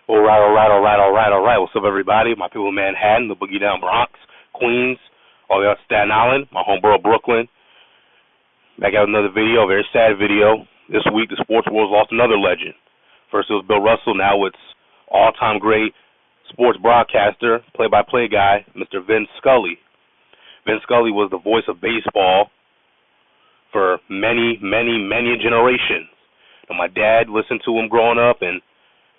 All right, all right, all right, all right, all right. What's up, everybody? My people in Manhattan, the Boogie Down Bronx, Queens, all the way out to Staten Island, my homeborough Brooklyn. Back out with another video, a very sad video. This week, the sports world's lost another legend. First, it was Bill Russell. Now it's all-time great sports broadcaster, play-by-play guy, Mr. Vin Scully. Vin Scully was the voice of baseball for many, many, many generations. And my dad listened to him growing up, and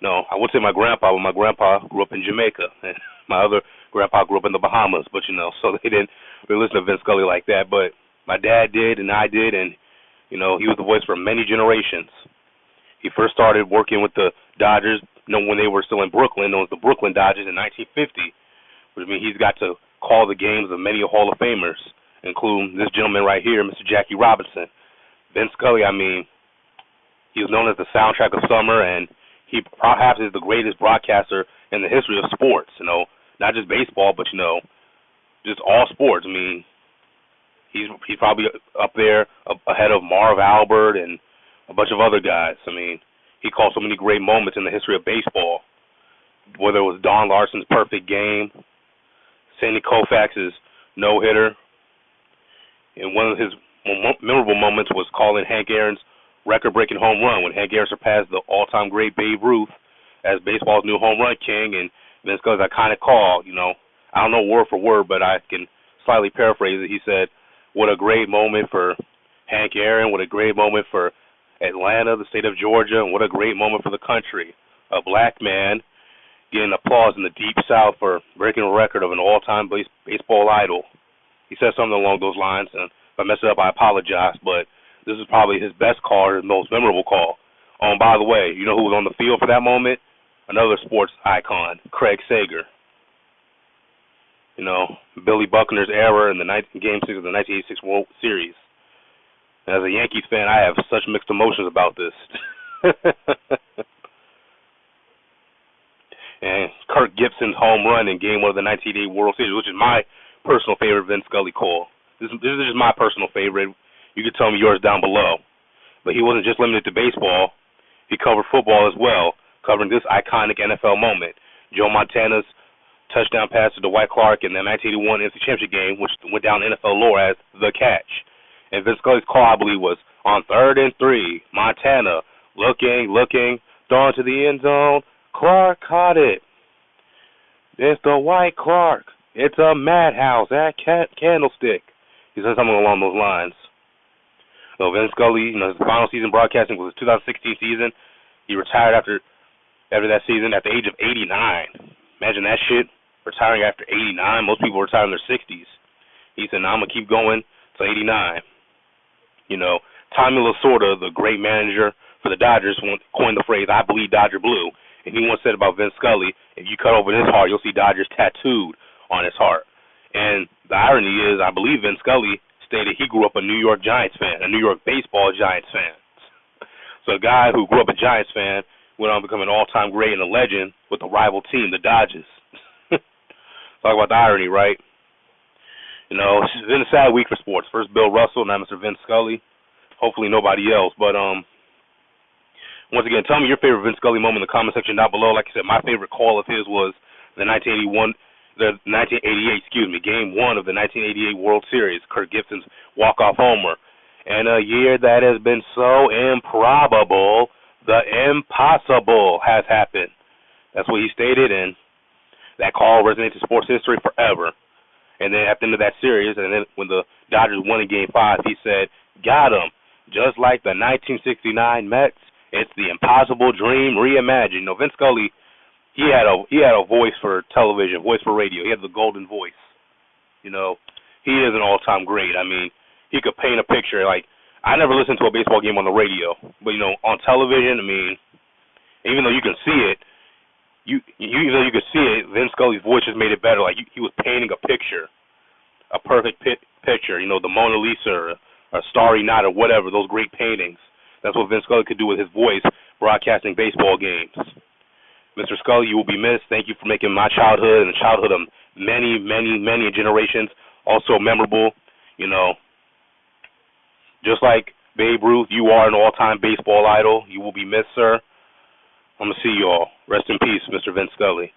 no, I would say my grandpa, but my grandpa grew up in Jamaica, and my other grandpa grew up in the Bahamas. But so they didn't really listen to Vin Scully like that. But my dad did, and I did, and he was the voice for many generations. He first started working with the Dodgers, when they were still in Brooklyn, known as the Brooklyn Dodgers in 1950. Which means he's got to call the games of many Hall of Famers, including this gentleman right here, Mr. Jackie Robinson. Vin Scully, he was known as the soundtrack of summer, and he perhaps is the greatest broadcaster in the history of sports, not just baseball, but, just all sports. He's probably up there ahead of Marv Albert and a bunch of other guys. He called so many great moments in the history of baseball, whether it was Don Larson's perfect game, Sandy Koufax's no-hitter, and one of his memorable moments was calling Hank Aaron's record-breaking home run when Hank Aaron surpassed the all-time great Babe Ruth as baseball's new home run king. And Vin Scully's iconic call, I don't know word for word, but I can slightly paraphrase it. He said, "What a great moment for Hank Aaron, what a great moment for Atlanta, the state of Georgia, and what a great moment for the country. A black man getting applause in the Deep South for breaking a record of an all-time baseball idol." He said something along those lines, and if I mess it up, I apologize, but this is probably his best call, his most memorable call. Oh, and by the way, you know who was on the field for that moment? Another sports icon, Craig Sager. Billy Buckner's error in the Game 6 of the 1986 World Series. As a Yankees fan, I have such mixed emotions about this. And Kirk Gibson's home run in Game 1 of the 1988 World Series, which is my personal favorite Vin Scully call. This is just my personal favorite. You can tell me yours down below. But he wasn't just limited to baseball. He covered football as well, covering this iconic NFL moment. Joe Montana's touchdown pass to Dwight Clark in the 1981 NFC Championship game, which went down in NFL lore as the catch. And Vin Scully's call, I believe, was on 3rd and 3. Montana looking, throwing to the end zone. Clark caught it. It's Dwight Clark. It's a madhouse at Candlestick. He said something along those lines. So Vin Scully, his final season broadcasting was his 2016 season. He retired after that season at the age of 89. Imagine that shit, retiring after 89. Most people retire in their 60s. He said, "Nah, I'm going to keep going till 89. Tommy Lasorda, the great manager for the Dodgers, coined the phrase, "I bleed Dodger blue." And he once said about Vin Scully, if you cut open his heart, you'll see Dodgers tattooed on his heart. And the irony is, I believe Vin Scully stated he grew up a New York Giants fan, a New York baseball Giants fan. So a guy who grew up a Giants fan went on to become an all-time great and a legend with the rival team, the Dodgers. Talk about the irony, right? It's been a sad week for sports. First Bill Russell, now Mr. Vin Scully. Hopefully nobody else. But once again, tell me your favorite Vin Scully moment in the comment section down below. Like I said, my favorite call of his was the 1988, Game 1 of the 1988 World Series, Kirk Gibson's walk-off homer. In a year that has been so improbable, the impossible has happened. That's what he stated, and that call resonates in sports history forever. And then at the end of that series, and then when the Dodgers won in Game 5, he said, "Got him. Just like the 1969 Mets, it's the impossible dream reimagined." Vin Scully, He had a voice for television, voice for radio. He had the golden voice. He is an all-time great. He could paint a picture. Like, I never listened to a baseball game on the radio, but on television, even though you can see it, Vin Scully's voice just made it better. Like, he was painting a picture, a perfect picture. The Mona Lisa or Starry Night or whatever, those great paintings. That's what Vin Scully could do with his voice, broadcasting baseball games. Mr. Scully, you will be missed. Thank you for making my childhood and the childhood of many, many, many generations also memorable. Just like Babe Ruth, you are an all-time baseball idol. You will be missed, sir. I'm going to see you all. Rest in peace, Mr. Vin Scully.